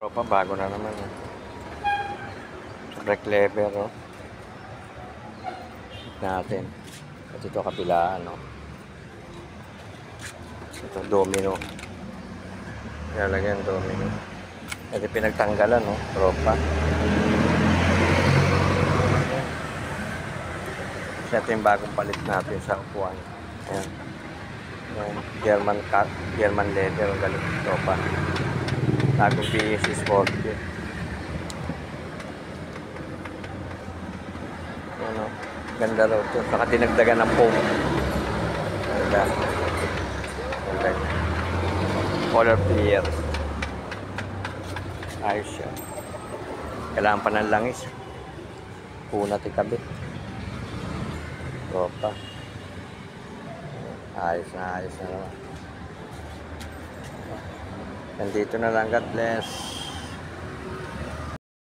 Tropa, bago na naman. Brake lever, no? Natin. At ito kabilaan, no? Ito, domino. Lalagyan domino. Ito pinagtanggalan, no? Tropa. Ito yung bagong palit natin sa upuan. Ayan. Ayan. German leather. Ang galing, tropa. Bagong PSC Sport. Ano, ganda raw ito. Saka dinagdagan ng foam. Ganda. Ganda. Color clear. Ayos siya. Kailangan pa ng langis. Punat ikabit. Tropa. Ayos na naman. Nandito na lang. God bless.